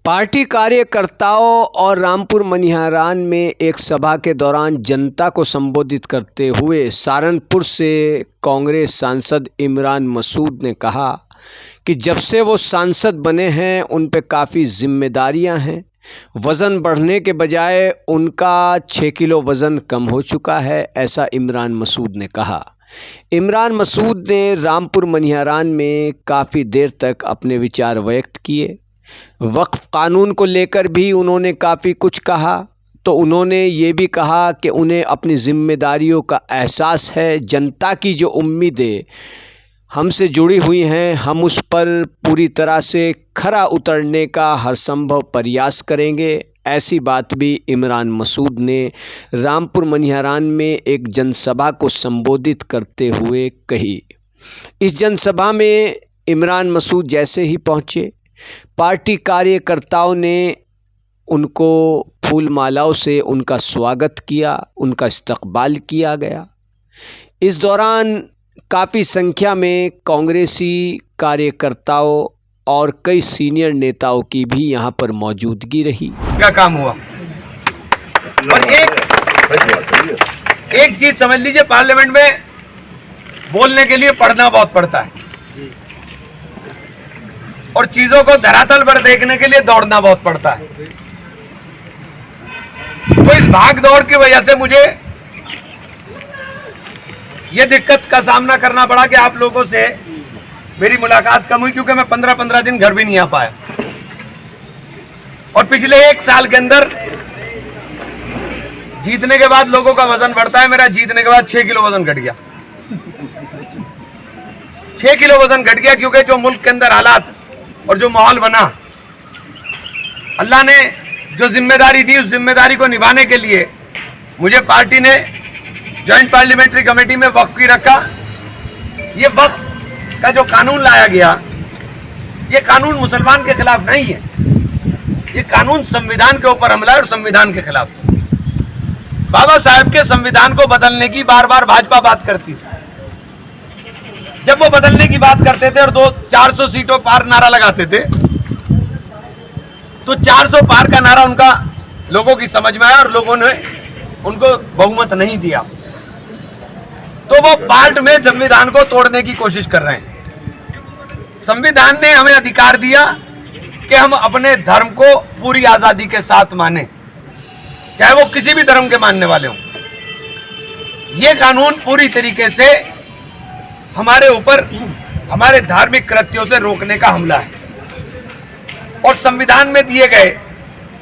Party कार्यकर्ताओं और रामपुर मनिहारान में एक सभा के दौरान जनता को संबोधित करते हुए सहारनपुर से कांग्रेस सांसद इमरान मसूद ने कहा कि जब से वो सांसद बने हैं उन पे काफ़ी जिम्मेदारियां हैं। वज़न बढ़ने के बजाय उनका 6 किलो वज़न कम हो चुका है, ऐसा इमरान मसूद ने कहा। इमरान मसूद ने रामपुर मनिहारान में काफ़ी देर तक अपने विचार व्यक्त किए। वक्फ कानून को लेकर भी उन्होंने काफ़ी कुछ कहा। तो उन्होंने ये भी कहा कि उन्हें अपनी जिम्मेदारियों का एहसास है। जनता की जो उम्मीदें हमसे जुड़ी हुई हैं, हम उस पर पूरी तरह से खरा उतरने का हर संभव प्रयास करेंगे। ऐसी बात भी इमरान मसूद ने रामपुर मनिहारान में एक जनसभा को संबोधित करते हुए कही। इस जनसभा में इमरान मसूद जैसे ही पहुँचे, पार्टी कार्यकर्ताओं ने उनको फूल मालाओं से उनका स्वागत किया, उनका इस्तकबाल किया गया। इस दौरान काफ़ी संख्या में कांग्रेसी कार्यकर्ताओं और कई सीनियर नेताओं की भी यहाँ पर मौजूदगी रही। क्या काम हुआ? और एक चीज समझ लीजिए, पार्लियामेंट में बोलने के लिए पढ़ना बहुत पड़ता है और चीजों को धरातल पर देखने के लिए दौड़ना बहुत पड़ता है। तो इस भाग दौड़ की वजह से मुझे यह दिक्कत का सामना करना पड़ा कि आप लोगों से मेरी मुलाकात कम हुई, क्योंकि मैं 15-15 दिन घर भी नहीं आ पाया। और पिछले 1 साल के अंदर जीतने के बाद लोगों का वजन बढ़ता है, मेरा जीतने के बाद 6 किलो वजन घट गया। 6 किलो वजन घट गया क्योंकि जो मुल्क के अंदर हालात और जो माहौल बना, अल्लाह ने जो जिम्मेदारी दी उस जिम्मेदारी को निभाने के लिए मुझे पार्टी ने जॉइंट पार्लियामेंट्री कमेटी में वक्फ की रखा। ये वक्फ का जो कानून लाया गया, ये कानून मुसलमान के खिलाफ नहीं है, ये कानून संविधान के ऊपर हमला है और संविधान के खिलाफ। बाबा साहब के संविधान को बदलने की बार बार भाजपा बात करती थी। जब वो बदलने की बात करते थे और 400 सीटों पार नारा लगाते थे, तो 400 पार का नारा उनका लोगों की समझ में आया और लोगों ने उनको बहुमत नहीं दिया। तो वो पार्ट में संविधान को तोड़ने की कोशिश कर रहे हैं। संविधान ने हमें अधिकार दिया कि हम अपने धर्म को पूरी आजादी के साथ माने, चाहे वो किसी भी धर्म के मानने वाले हों। ये कानून पूरी तरीके से हमारे ऊपर हमारे धार्मिक कृत्यों से रोकने का हमला है और संविधान में दिए गए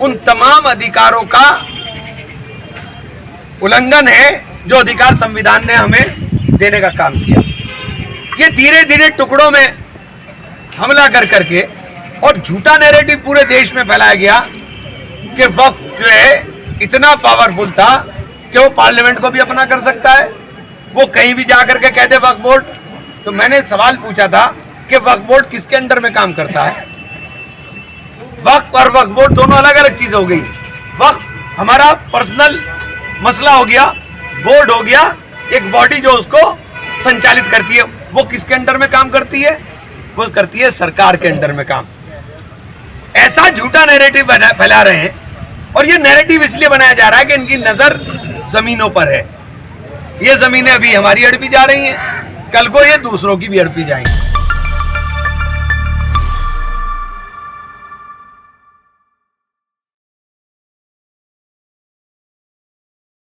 उन तमाम अधिकारों का उल्लंघन है जो अधिकार संविधान ने हमें देने का काम किया। ये धीरे धीरे टुकड़ों में हमला कर करके और झूठा नैरेटिव पूरे देश में फैलाया गया कि वक्फ जो है इतना पावरफुल था कि वो पार्लियामेंट को भी अपना कर सकता है, वो कहीं भी जाकर के कहते वक्फ बोर्ड। तो मैंने सवाल पूछा था कि वक्फ बोर्ड किसके अंडर में काम करता है? वक्फ और वक्फ बोर्ड दोनों अलग अलग चीज हो गई। वक्फ हमारा पर्सनल मसला हो गया, बोर्ड हो गया एक बॉडी जो उसको संचालित करती है। वो किसके अंडर में काम करती है? वो करती है सरकार के अंडर में काम। ऐसा झूठा नैरेटिव फैला रहे हैं और ये नैरेटिव इसलिए बनाया जा रहा है कि इनकी नजर जमीनों पर है। ये जमीनें अभी हमारी हड़पी जा रही हैं, कल को ये दूसरों की भी हड़पी जाएंगी।